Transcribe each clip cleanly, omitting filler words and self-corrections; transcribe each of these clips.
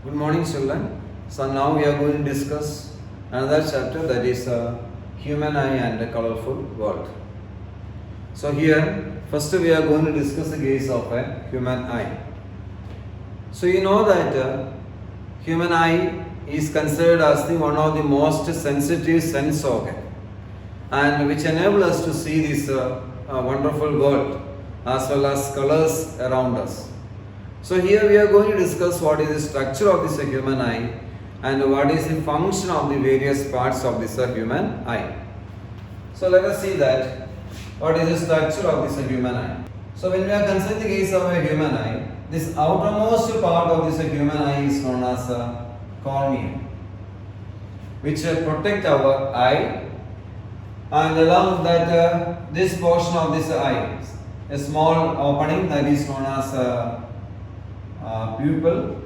Good morning, children. So now we are going to discuss another chapter, that is human eye and a colorful world. So here, first we are going to discuss the case of a human eye. So you know that human eye is considered as one of the most sensitive sense organ, and which enable us to see this wonderful world as well as colors around us. So here we are going to discuss what is the structure of this human eye and what is the function of the various parts of this human eye. So let us see that what is the structure of this human eye. So when we are considering the case of a human eye, this outermost part of this human eye is known as a cornea, which protect our eye, and along with that this portion of this eye, a small opening, that is known as pupil,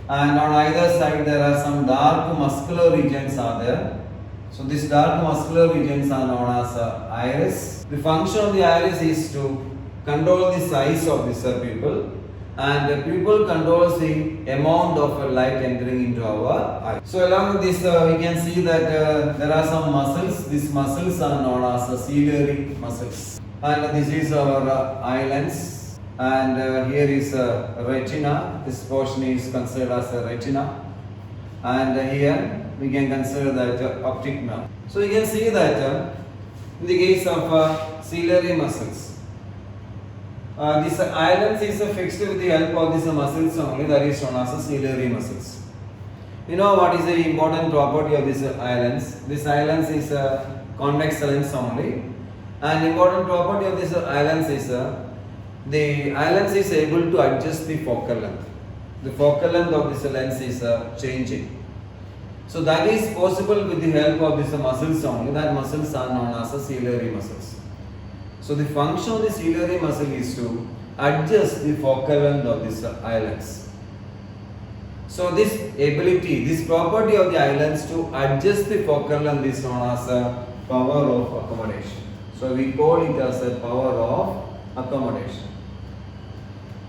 and on either side there are some dark muscular regions are there. So these dark muscular regions are known as iris. The function of the iris is to control the size of this pupil, and the pupil controls the amount of light entering into our eye. So along with this we can see that there are some muscles. These muscles are known as ciliary muscles, and this is our eye lens. And here is a retina. This portion is considered as a retina, and here we can consider that optic nerve. So you can see that in the case of ciliary muscles, this eye lens is fixed with the help of these muscles only, that is known as ciliary muscles. You know what is the important property of this eye lens? This eye lens is a convex lens only, and important property of this eye lens is the eye lens is able to adjust the focal length. The focal length of this lens is changing. So that is possible with the help of these muscles only. That muscles are known as ciliary muscles. So the function of the ciliary muscle is to adjust the focal length of this eye lens. So this ability, this property of the eye lens to adjust the focal length is known as a power of accommodation. So we call it as a power of accommodation.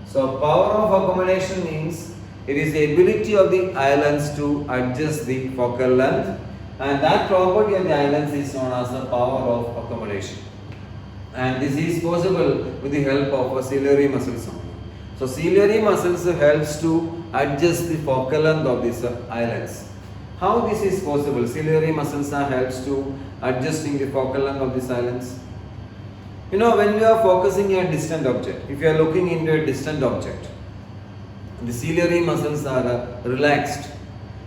So power of accommodation means it is the ability of the eye lens to adjust the focal length, and that property of the eye lens is known as the power of accommodation. And this is possible with the help of ciliary muscles only. So ciliary muscles helps to adjust the focal length of this eye lens. How this is possible? Ciliary muscles helps to adjusting the focal length of this eye lens. You know, when we are focusing a distant object, if you are looking into a distant object, the ciliary muscles are relaxed.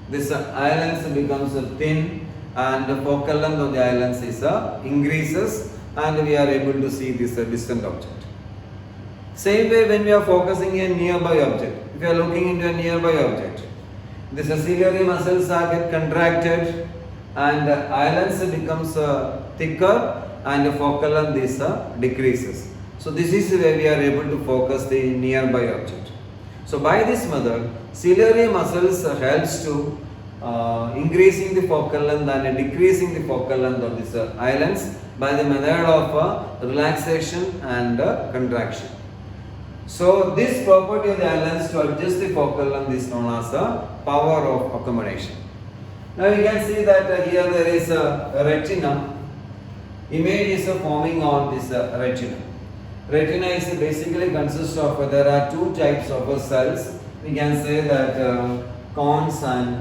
This eye lens becomes thin, and the focal length of the eye lens is increases, and we are able to see this distant object. Same way when we are focusing a nearby object, if you are looking into a nearby object, this ciliary muscles get contracted, and the eye lens becomes thicker, and the focal length is decreases. So this is where we are able to focus the nearby object. So by this method, ciliary muscles helps to increasing the focal length and decreasing the focal length of this eye lens by the method of relaxation and contraction. So this property of the eye lens to adjust the focal length is known as power of accommodation. Now you can see that here there is a retina. Image is forming on this retina. Retina is basically consists of, there are two types of cells. We can say that cones and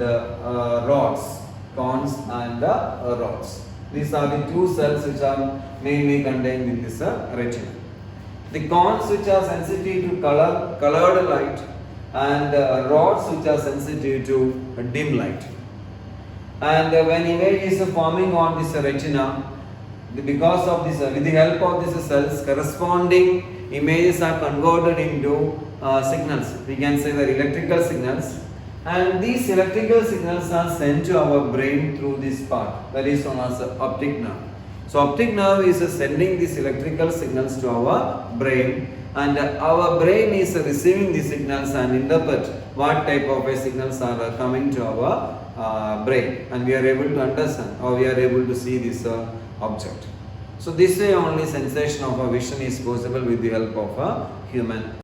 rods. Cones and rods. These are the two cells which are mainly contained in this retina. The cones which are sensitive to colored light, and rods which are sensitive to dim light. And when image is forming on this retina, because of this, with the help of these cells, corresponding images are converted into signals. We can say that electrical signals, and these electrical signals are sent to our brain through this part, that is known as optic nerve. So optic nerve is sending these electrical signals to our brain, and our brain is receiving the signals and interpret what type of signals are coming to our brain, and we are able to understand, or we are able to see this object. So this way only sensation of a vision is possible with the help of a human